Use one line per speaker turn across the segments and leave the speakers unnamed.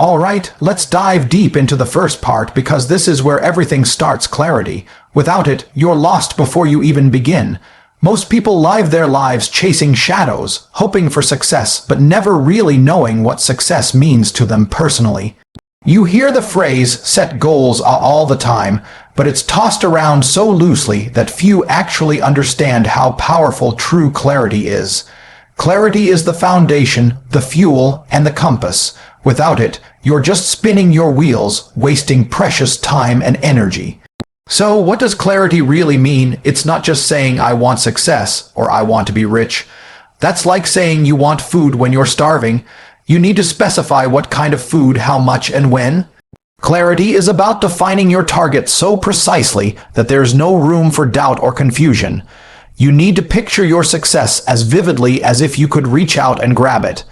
Alright, let's dive deep into the first part because this is where everything starts: clarity. Without it, you're lost before you even begin. Most people live their lives chasing shadows, hoping for success, but never really knowing what success means to them personally. You hear the phrase, set goals, all the time, but it's tossed around so loosely that few actually understand how powerful true clarity is. Clarity is the foundation, the fuel, and the compass. Without it, you're just spinning your wheels, wasting precious time and energy. So what does clarity really mean? It's not just saying I want success or I want to be rich. That's like saying you want food when you're starving. You need to specify what kind of food, how much, and when. Clarity is about defining your target so precisely that there's no room for doubt or confusion. You need to picture your success as vividly as if you could reach out and grab it.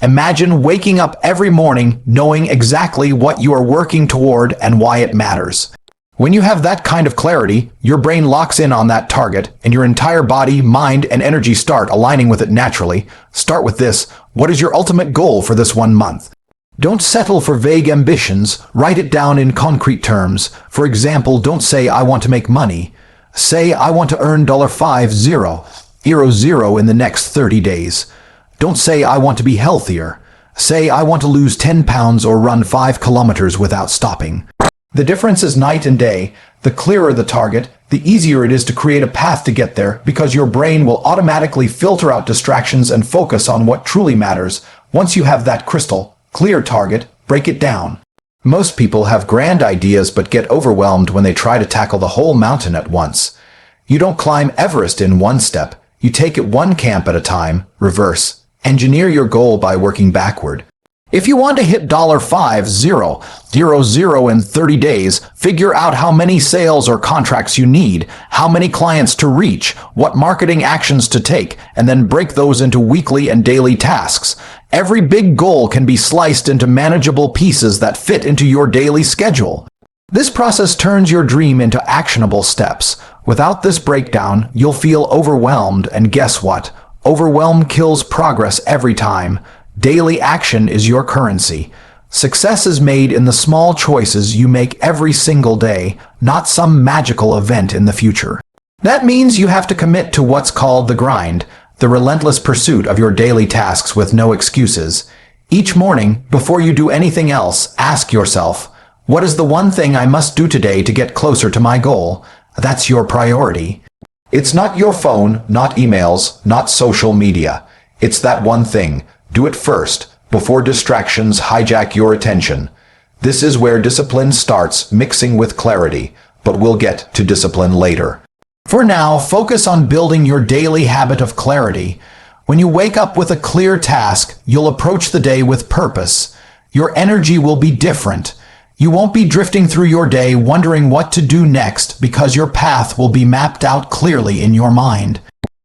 Imagine waking up every morning knowing exactly what you are working toward and why it matters. When you have that kind of clarity, your brain locks in on that target, and your entire body, mind, and energy start aligning with it naturally. Start with this: what is your ultimate goal for this 1 month? Don't settle for vague ambitions. Write it down in concrete terms. For example, don't say, I want to make money. Say, I want to earn $50 in the next 30 days. Don't say, I want to be healthier. Say, I want to lose 10 pounds or run 5 kilometers without stopping. The difference is night and day. The clearer the target, the easier it is to create a path to get there, because your brain will automatically filter out distractions and focus on what truly matters. Once you have that crystal clear target, break it down. Most people have grand ideas but get overwhelmed when they try to tackle the whole mountain at once. You don't climb Everest in one step. You take it one camp at a time. Reverse engineer your goal by working backward. If you want to hit $50,000 in 30 days, figure out how many sales or contracts you need, how many clients to reach, what marketing actions to take, and then break those into weekly and daily tasks. Every big goal can be sliced into manageable pieces that fit into your daily schedule. This process turns your dream into actionable steps. Without this breakdown, you'll feel overwhelmed, and guess what? Overwhelm kills progress every time. Daily action is your currency. Success is made in the small choices you make every single day, not some magical event in the future. That means you have to commit to what's called the grind, the relentless pursuit of your daily tasks with no excuses. Each morning, before you do anything else, ask yourself, what is the one thing I must do today to get closer to my goal? That's your priority. It's not your phone, not emails, not social media. It's that one thing. Do it first, before distractions hijack your attention. This is where discipline starts mixing with clarity, but we'll get to discipline later. For now, focus on building your daily habit of clarity. When you wake up with a clear task, you'll approach the day with purpose. Your energy will be different. You won't be drifting through your day wondering what to do next, because your path will be mapped out clearly in your mind.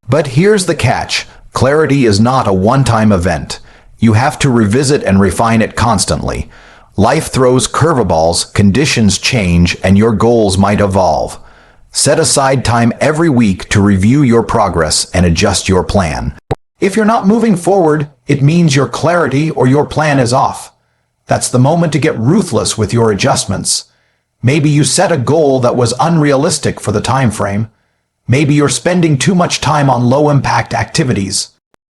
But here's the catch. Clarity is not a one-time event. You have to revisit and refine it constantly. Life throws curveballs, conditions change, and your goals might evolve. Set aside time every week to review your progress and adjust your plan. If you're not moving forward, it means your clarity or your plan is off. That's the moment to get ruthless with your adjustments. Maybe you set a goal that was unrealistic for the time frame. Maybe you're spending too much time on low-impact activities.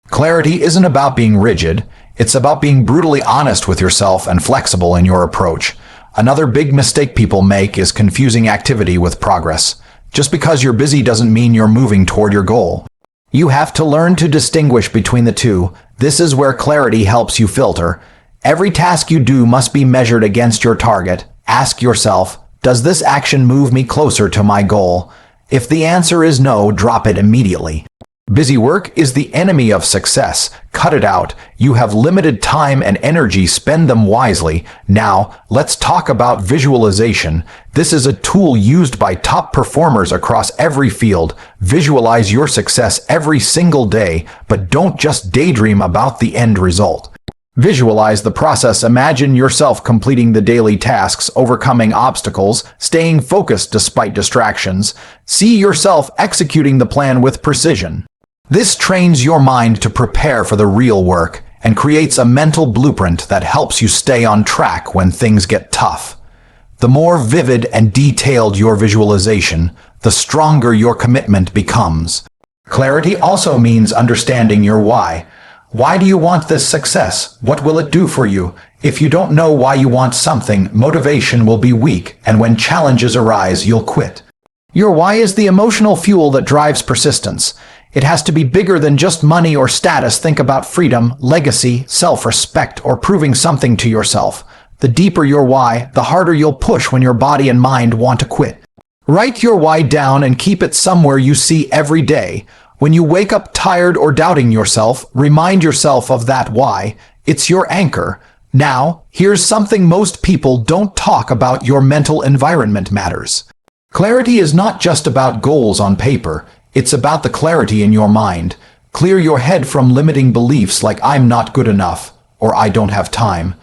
Clarity isn't about being rigid. It's about being brutally honest with yourself and flexible in your approach. Another big mistake people make is confusing activity with progress. Just because you're busy doesn't mean you're moving toward your goal. You have to learn to distinguish between the two. This is where clarity helps you filter. Every task you do must be measured against your target. Ask yourself, does this action move me closer to my goal? If the answer is no, drop it immediately. Busy work is the enemy of success. Cut it out. You have limited time and energy. Spend them wisely. Now, let's talk about visualization. This is a tool used by top performers across every field. Visualize your success every single day, but don't just daydream about the end result. Visualize the process. Imagine yourself completing the daily tasks, overcoming obstacles, staying focused despite distractions. See yourself executing the plan with precision. This trains your mind to prepare for the real work. and creates a mental blueprint that helps you stay on track when things get tough. The more vivid and detailed your visualization, the stronger your commitment becomes. Clarity also means understanding your why. Why do you want this success? What will it do for you? If you don't know why you want something, motivation will be weak, and when challenges arise, you'll quit. Your why is the emotional fuel that drives persistence. It has to be bigger than just money or status. Think about freedom, legacy, self-respect, or proving something to yourself. The deeper your why, the harder you'll push when your body and mind want to quit. Write your why down and keep it somewhere you see every day. When you wake up tired or doubting yourself, remind yourself of that why. It's your anchor. Now, here's something most people don't talk about: your mental environment matters. Clarity is not just about goals on paper. It's about the clarity in your mind. Clear your head from limiting beliefs like "I'm not good enough" or "I don't have time."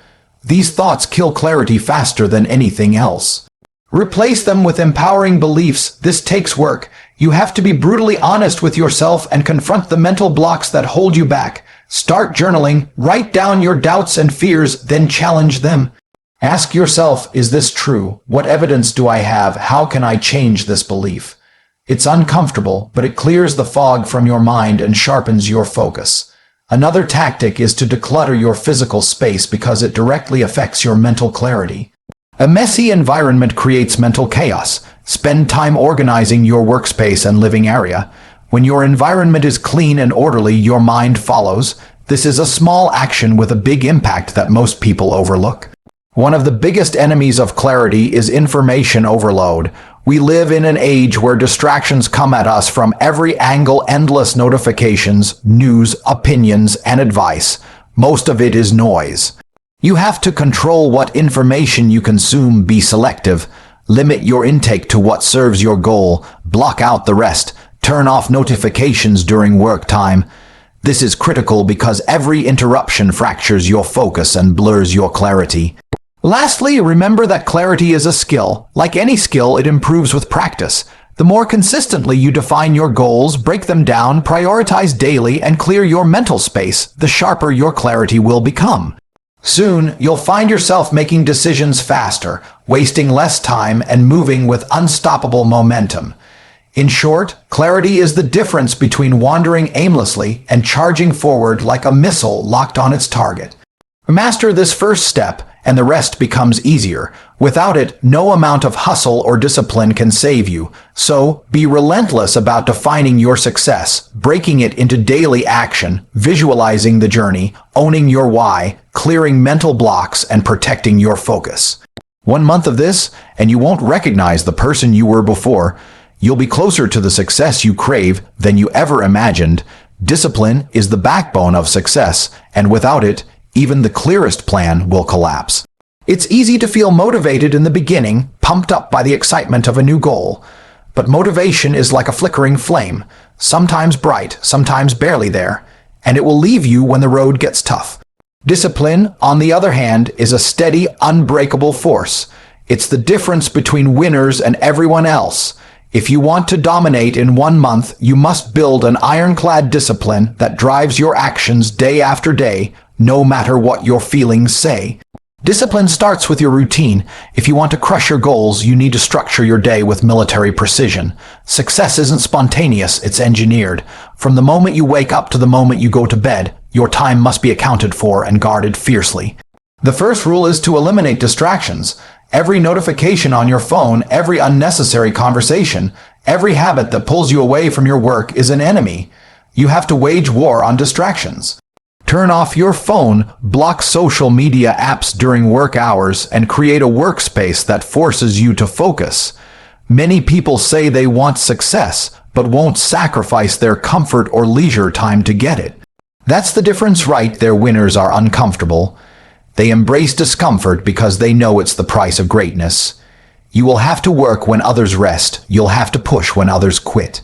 These thoughts kill clarity faster than anything else. Replace them with empowering beliefs. This takes work. You have to be brutally honest with yourself and confront the mental blocks that hold you back. Start journaling, write down your doubts and fears, then challenge them. Ask yourself, is this true? What evidence do I have? How can I change this belief? It's uncomfortable, but it clears the fog from your mind and sharpens your focus. Another tactic is to declutter your physical space because it directly affects your mental clarity. A messy environment creates mental chaos. Spend time organizing your workspace and living area. When your environment is clean and orderly, your mind follows. This is a small action with a big impact that most people overlook. One of the biggest enemies of clarity is information overload. We live in an age where distractions come at us from every angle: endless notifications, news, opinions, and advice. Most of it is noise. You have to control what information you consume. Be selective. Limit your intake to what serves your goal. Block out the rest. Turn off notifications during work time. This is critical because every interruption fractures your focus and blurs your clarity. Lastly, remember that clarity is a skill. Like any skill, it improves with practice. The more consistently you define your goals, break them down, prioritize daily, and clear your mental space, the sharper your clarity will become. Soon, you'll find yourself making decisions faster, wasting less time, and moving with unstoppable momentum. In short, clarity is the difference between wandering aimlessly and charging forward like a missile locked on its target. Master this first step, and the rest becomes easier. Without it, no amount of hustle or discipline can save you. So, be relentless about defining your success, breaking it into daily action, visualizing the journey, owning your why, clearing mental blocks, and protecting your focus. 1 month of this, and you won't recognize the person you were before. You'll be closer to the success you crave than you ever imagined. Discipline is the backbone of success, and without it, even the clearest plan will collapse. It's easy to feel motivated in the beginning, pumped up by the excitement of a new goal. But motivation is like a flickering flame, sometimes bright, sometimes barely there, and it will leave you when the road gets tough. Discipline, on the other hand, is a steady, unbreakable force. It's the difference between winners and everyone else. If you want to dominate in 1 month, you must build an ironclad discipline that drives your actions day after day, no matter what your feelings say. Discipline starts with your routine. If you want to crush your goals, you need to structure your day with military precision. Success isn't spontaneous, it's engineered. From the moment you wake up to the moment you go to bed, your time must be accounted for and guarded fiercely. The first rule is to eliminate distractions. Every notification on your phone, every unnecessary conversation, every habit that pulls you away from your work is an enemy. You have to wage war on distractions. Turn off your phone, block social media apps during work hours, and create a workspace that forces you to focus. Many people say they want success, but won't sacrifice their comfort or leisure time to get it. That's the difference, right? Their winners are uncomfortable. They embrace discomfort because they know it's the price of greatness. You will have to work when others rest. You'll have to push when others quit.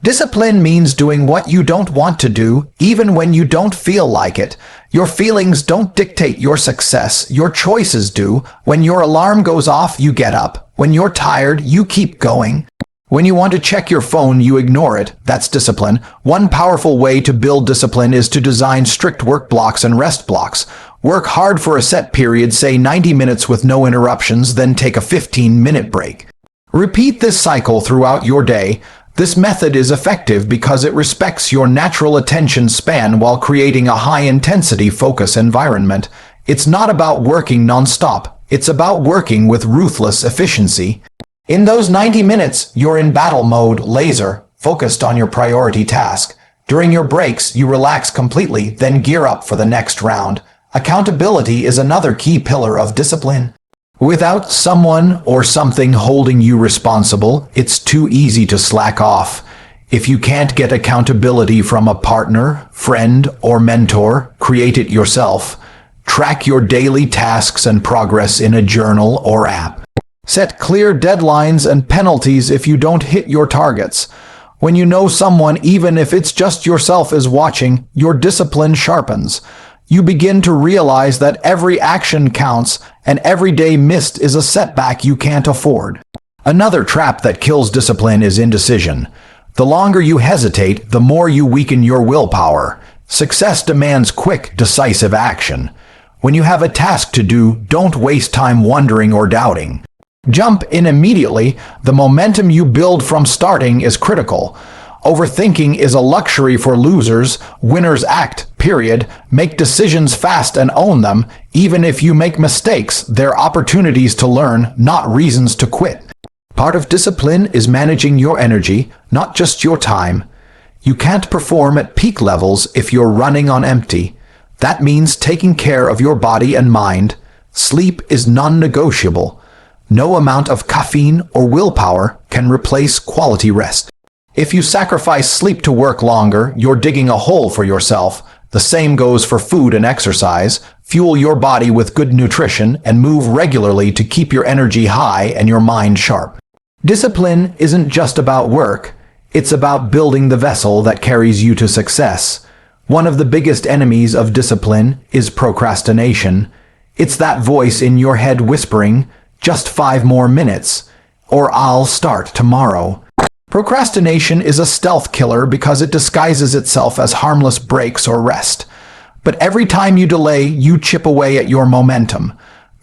Discipline means doing what you don't want to do, even when you don't feel like it. Your feelings don't dictate your success. Your choices do. When your alarm goes off, you get up. When you're tired, you keep going. When you want to check your phone, you ignore it. That's discipline. One powerful way to build discipline is to design strict work blocks and rest blocks. Work hard for a set period, say 90 minutes with no interruptions, then take a 15-minute break. Repeat this cycle throughout your day. This method is effective because it respects your natural attention span while creating a high-intensity focus environment. It's not about working non-stop. It's about working with ruthless efficiency. In those 90 minutes, you're in battle mode, laser, focused on your priority task. During your breaks, you relax completely, then gear up for the next round. Accountability is another key pillar of discipline. Without someone or something holding you responsible, it's too easy to slack off. If you can't get accountability from a partner, friend, or mentor, create it yourself. Track your daily tasks and progress in a journal or app. Set clear deadlines and penalties if you don't hit your targets. When you know someone, even if it's just yourself, is watching, your discipline sharpens. You begin to realize that every action counts, and every day missed is a setback you can't afford. Another trap that kills discipline is indecision. The longer you hesitate, the more you weaken your willpower. Success demands quick, decisive action. When you have a task to do, don't waste time wondering or doubting. Jump in immediately. The momentum you build from starting is critical. Overthinking is a luxury for losers. Winners act, period. Make decisions fast and own them. Even if you make mistakes, they're opportunities to learn, not reasons to quit. Part of discipline is managing your energy, not just your time. You can't perform at peak levels if you're running on empty. That means taking care of your body and mind. Sleep is non-negotiable. No amount of caffeine or willpower can replace quality rest. If you sacrifice sleep to work longer, you're digging a hole for yourself. The same goes for food and exercise. Fuel your body with good nutrition and move regularly to keep your energy high and your mind sharp. Discipline isn't just about work. It's about building the vessel that carries you to success. One of the biggest enemies of discipline is procrastination. It's that voice in your head whispering, "Just 5 more minutes," or "I'll start tomorrow." Procrastination is a stealth killer because it disguises itself as harmless breaks or rest. But every time you delay, you chip away at your momentum.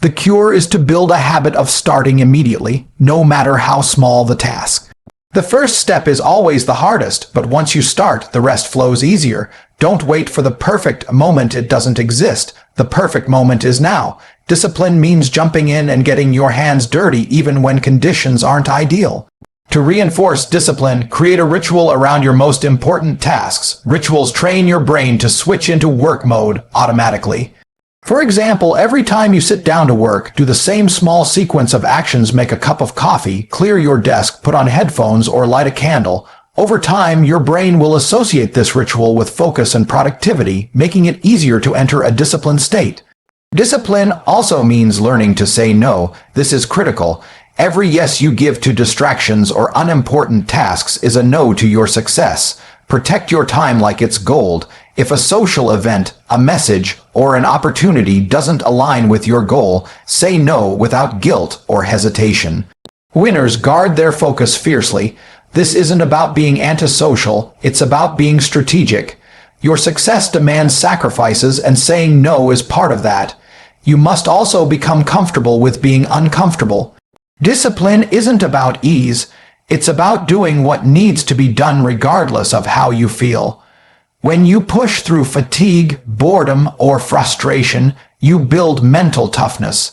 The cure is to build a habit of starting immediately, no matter how small the task. The first step is always the hardest, but once you start, the rest flows easier. Don't wait for the perfect moment. It doesn't exist. The perfect moment is now. Discipline means jumping in and getting your hands dirty even when conditions aren't ideal. To reinforce discipline, create a ritual around your most important tasks. Rituals train your brain to switch into work mode automatically. For example, every time you sit down to work, do the same small sequence of actions: make a cup of coffee, clear your desk, put on headphones, or light a candle. Over time, your brain will associate this ritual with focus and productivity, making it easier to enter a disciplined state. Discipline also means learning to say no. This is critical. Every yes you give to distractions or unimportant tasks is a no to your success. Protect your time like it's gold. If a social event, a message, or an opportunity doesn't align with your goal, say no without guilt or hesitation. Winners guard their focus fiercely. This isn't about being antisocial, it's about being strategic. Your success demands sacrifices, and saying no is part of that. You must also become comfortable with being uncomfortable. Discipline isn't about ease, it's about doing what needs to be done regardless of how you feel. When you push through fatigue, boredom, or frustration, you build mental toughness.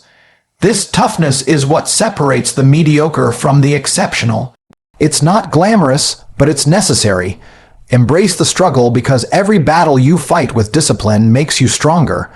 This toughness is what separates the mediocre from the exceptional. It's not glamorous, but it's necessary. Embrace the struggle because every battle you fight with discipline makes you stronger.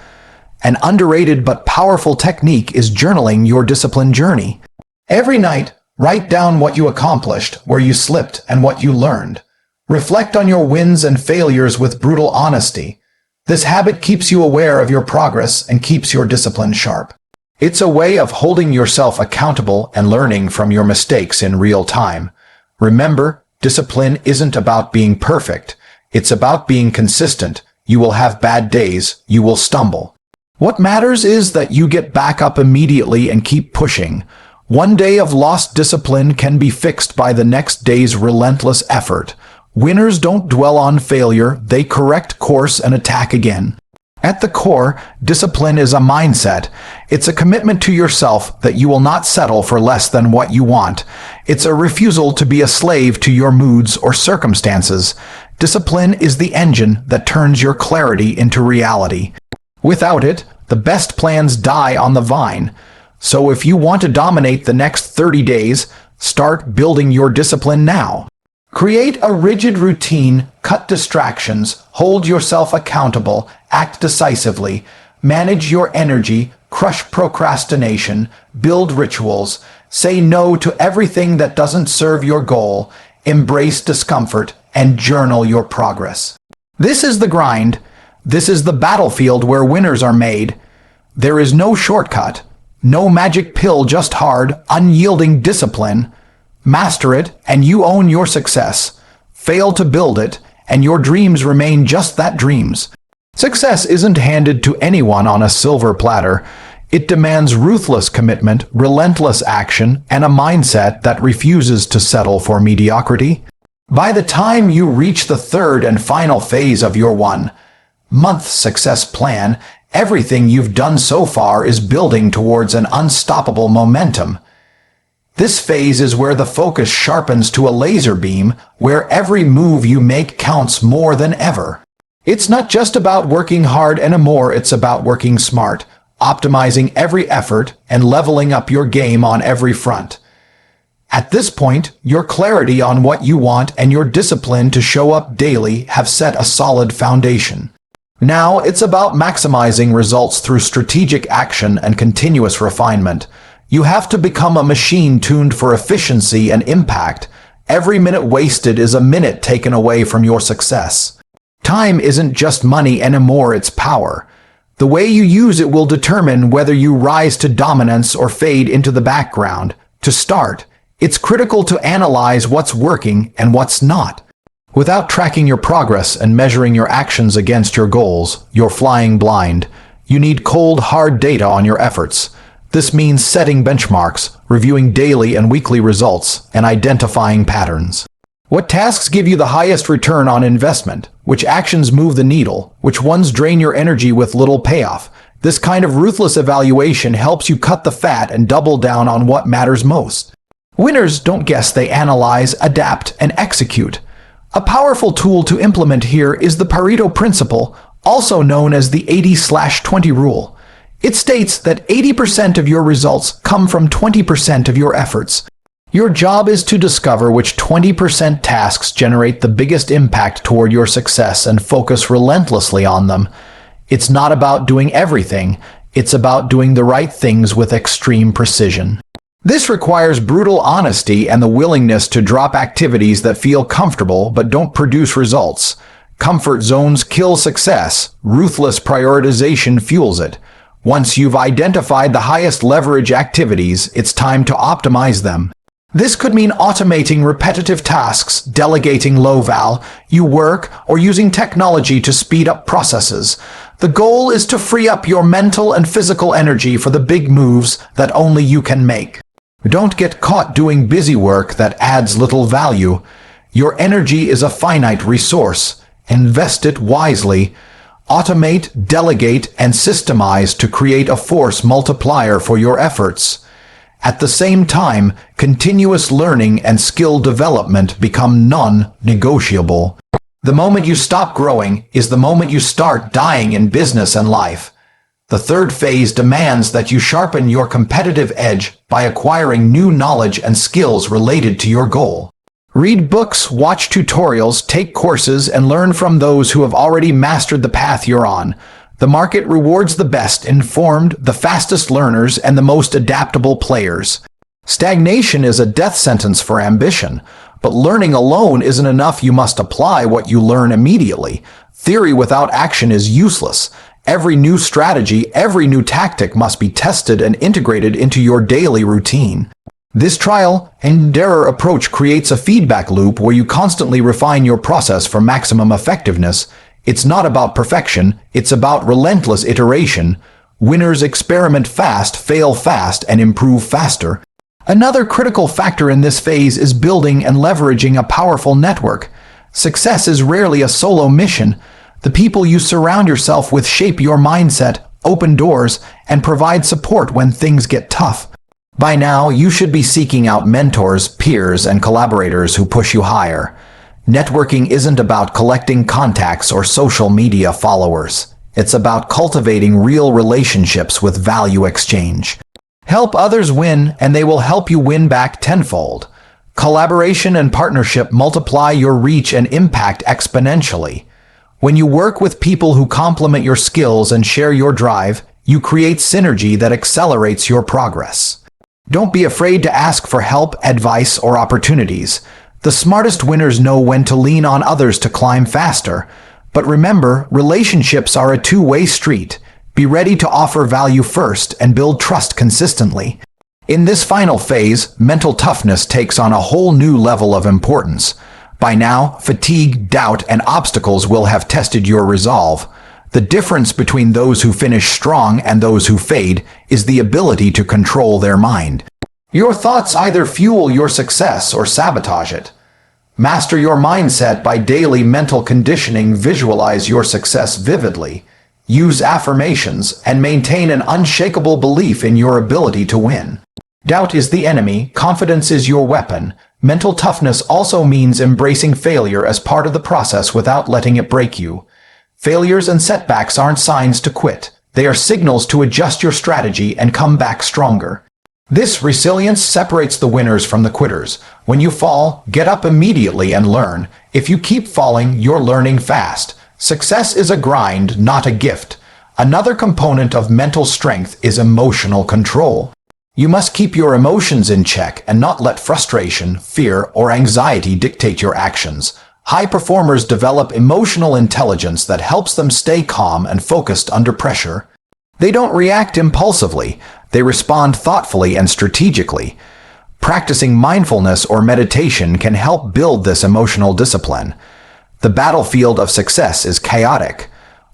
An underrated but powerful technique is journaling your discipline journey. Every night, write down what you accomplished, where you slipped, and what you learned. Reflect on your wins and failures with brutal honesty. This habit keeps you aware of your progress and keeps your discipline sharp. It's a way of holding yourself accountable and learning from your mistakes in real time. Remember, discipline isn't about being perfect. It's about being consistent. You will have bad days. You will stumble. What matters is that you get back up immediately and keep pushing. One day of lost discipline can be fixed by the next day's relentless effort. Winners don't dwell on failure, they correct course and attack again. At the core, discipline is a mindset. It's a commitment to yourself that you will not settle for less than what you want. It's a refusal to be a slave to your moods or circumstances. Discipline is the engine that turns your clarity into reality. Without it, the best plans die on the vine. So if you want to dominate the next 30 days, start building your discipline now. Create a rigid routine, cut distractions, hold yourself accountable, act decisively, manage your energy, crush procrastination, build rituals, say no to everything that doesn't serve your goal, embrace discomfort, and journal your progress. This is the grind. This is the battlefield where winners are made. There is no shortcut, no magic pill, just hard, unyielding discipline. Master it, and you own your success. Fail to build it, and your dreams remain just that, dreams. Success isn't handed to anyone on a silver platter. It demands ruthless commitment, relentless action, and a mindset that refuses to settle for mediocrity. By the time you reach the third and final phase of your 1-month success plan, everything you've done so far is building towards an unstoppable momentum. This phase is where the focus sharpens to a laser beam, where every move you make counts more than ever. It's not just about working hard anymore, it's about working smart, optimizing every effort, and leveling up your game on every front. At this point, your clarity on what you want and your discipline to show up daily have set a solid foundation. Now, it's about maximizing results through strategic action and continuous refinement. You have to become a machine tuned for efficiency and impact. Every minute wasted is a minute taken away from your success. Time isn't just money anymore, it's power. The way you use it will determine whether you rise to dominance or fade into the background. To start, it's critical to analyze what's working and what's not. Without tracking your progress and measuring your actions against your goals, you're flying blind. You need cold, hard data on your efforts. This means setting benchmarks, reviewing daily and weekly results, and identifying patterns. What tasks give you the highest return on investment? Which actions move the needle? Which ones drain your energy with little payoff? This kind of ruthless evaluation helps you cut the fat and double down on what matters most. Winners don't guess, they analyze, adapt, and execute. A powerful tool to implement here is the Pareto principle, also known as the 80/20 rule. It states that 80% of your results come from 20% of your efforts. Your job is to discover which 20% tasks generate the biggest impact toward your success and focus relentlessly on them. It's not about doing everything, it's about doing the right things with extreme precision. This requires brutal honesty and the willingness to drop activities that feel comfortable but don't produce results. Comfort zones kill success. Ruthless prioritization fuels it. Once you've identified the highest leverage activities, it's time to optimize them. This could mean automating repetitive tasks, delegating low-value work, or using technology to speed up processes. The goal is to free up your mental and physical energy for the big moves that only you can make. Don't get caught doing busy work that adds little value. Your energy is a finite resource. Invest it wisely. Automate, delegate, and systemize to create a force multiplier for your efforts. At the same time, continuous learning and skill development become non-negotiable. The moment you stop growing is the moment you start dying in business and life. The third phase demands that you sharpen your competitive edge by acquiring new knowledge and skills related to your goal. Read books, watch tutorials, take courses, and learn from those who have already mastered the path you're on. The market rewards the best informed, the fastest learners, and the most adaptable players. Stagnation is a death sentence for ambition, but learning alone isn't enough. You must apply what you learn immediately. Theory without action is useless. Every new strategy, every new tactic must be tested and integrated into your daily routine. This trial and error approach creates a feedback loop where you constantly refine your process for maximum effectiveness. It's not about perfection, it's about relentless iteration. Winners experiment fast, fail fast, and improve faster. Another critical factor in this phase is building and leveraging a powerful network. Success is rarely a solo mission. The people you surround yourself with shape your mindset, open doors, and provide support when things get tough. By now, you should be seeking out mentors, peers, and collaborators who push you higher. Networking isn't about collecting contacts or social media followers. It's about cultivating real relationships with value exchange. Help others win, and they will help you win back tenfold. Collaboration and partnership multiply your reach and impact exponentially. When you work with people who complement your skills and share your drive, you create synergy that accelerates your progress. Don't be afraid to ask for help, advice, or opportunities. The smartest winners know when to lean on others to climb faster. But remember, relationships are a two-way street. Be ready to offer value first and build trust consistently. In this final phase, mental toughness takes on a whole new level of importance. By now, fatigue, doubt, and obstacles will have tested your resolve. The difference between those who finish strong and those who fade is the ability to control their mind. Your thoughts either fuel your success or sabotage it. Master your mindset by daily mental conditioning. Visualize your success vividly. Use affirmations and maintain an unshakable belief in your ability to win. Doubt is the enemy, confidence is your weapon. Mental toughness also means embracing failure as part of the process without letting it break you. Failures and setbacks aren't signs to quit. They are signals to adjust your strategy and come back stronger. This resilience separates the winners from the quitters. When you fall, get up immediately and learn. If you keep falling, you're learning fast. Success is a grind, not a gift. Another component of mental strength is emotional control. You must keep your emotions in check and not let frustration, fear, or anxiety dictate your actions. High performers develop emotional intelligence that helps them stay calm and focused under pressure. They don't react impulsively. They respond thoughtfully and strategically. Practicing mindfulness or meditation can help build this emotional discipline. The battlefield of success is chaotic.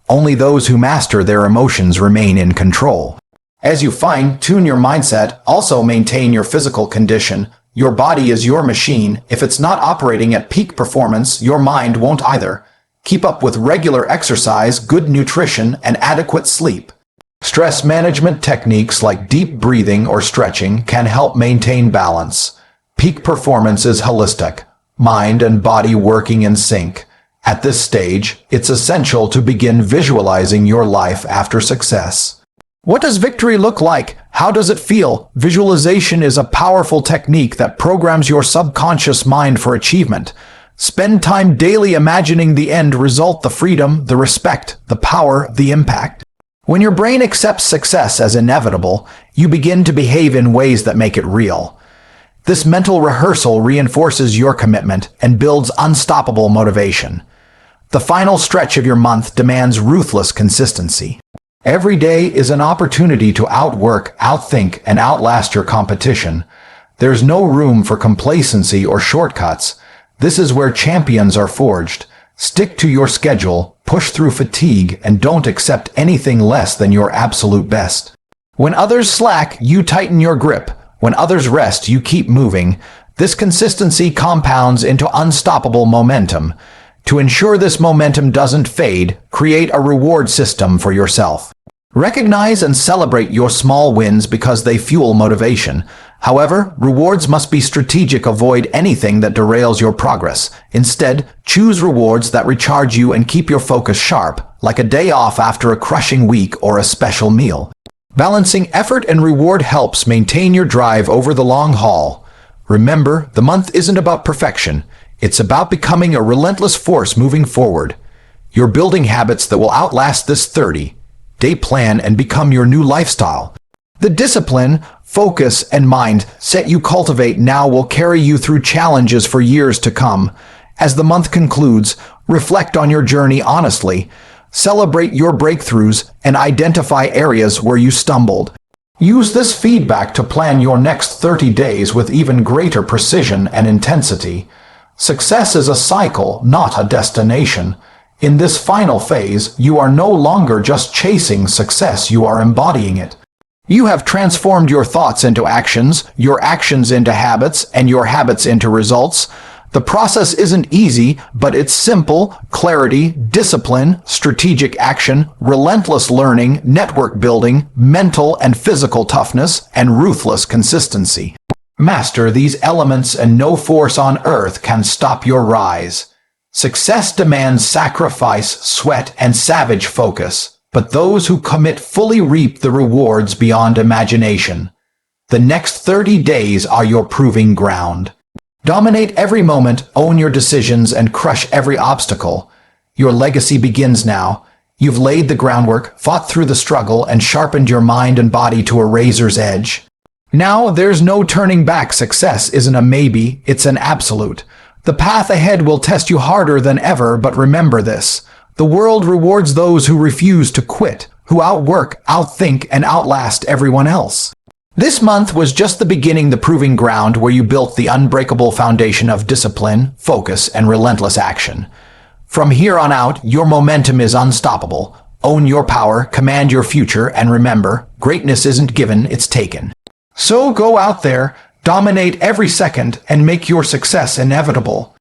Only those who master their emotions remain in control. As you fine-tune your mindset, also maintain your physical condition. Your body is your machine. If it's not operating at peak performance, your mind won't either. Keep up with regular exercise, good nutrition, and adequate sleep. Stress management techniques like deep breathing or stretching can help maintain balance. Peak performance is holistic, mind and body working in sync. At this stage, it's essential to begin visualizing your life after success. What does victory look like? How does it feel? Visualization is a powerful technique that programs your subconscious mind for achievement. Spend time daily imagining the end result, the freedom, the respect, the power, the impact. When your brain accepts success as inevitable, you begin to behave in ways that make it real. This mental rehearsal reinforces your commitment and builds unstoppable motivation. The final stretch of your month demands ruthless consistency. Every day is an opportunity to outwork, outthink, and outlast your competition. There's no room for complacency or shortcuts. This is where champions are forged. Stick to your schedule, push through fatigue, and don't accept anything less than your absolute best. When others slack, you tighten your grip. When others rest, you keep moving. This consistency compounds into unstoppable momentum. To ensure this momentum doesn't fade, create a reward system for yourself. Recognize and celebrate your small wins because they fuel motivation. However, rewards must be strategic. Avoid anything that derails your progress. Instead, choose rewards that recharge you and keep your focus sharp, like a day off after a crushing week or a special meal. Balancing effort and reward helps maintain your drive over the long haul. Remember, the month isn't about perfection. It's about becoming a relentless force moving forward. You're building habits that will outlast this 30-day plan and become your new lifestyle. The discipline, focus, and mindset you cultivate now will carry you through challenges for years to come. As the month concludes, reflect on your journey honestly. Celebrate your breakthroughs and identify areas where you stumbled. Use this feedback to plan your next 30 days with even greater precision and intensity. Success is a cycle, not a destination. In this final phase, you are no longer just chasing success, you are embodying it. You have transformed your thoughts into actions, your actions into habits, and your habits into results. The process isn't easy, but it's simple: clarity, discipline, strategic action, relentless learning, network building, mental and physical toughness, and ruthless consistency. Master these elements and no force on earth can stop your rise. Success demands sacrifice, sweat, and savage focus, but those who commit fully reap the rewards beyond imagination. The next 30 days are your proving ground. Dominate every moment, own your decisions, and crush every obstacle. Your legacy begins now. You've laid the groundwork, fought through the struggle, and sharpened your mind and body to a razor's edge. Now there's no turning back. Success isn't a maybe, it's an absolute. The path ahead will test you harder than ever, but remember this: the world rewards those who refuse to quit, who outwork, outthink, and outlast everyone else. This month was just the beginning, the proving ground where you built the unbreakable foundation of discipline, focus, and relentless action. From here on out, your momentum is unstoppable. Own your power, command your future, and remember, greatness isn't given, it's taken. So go out there, dominate every second, and make your success inevitable.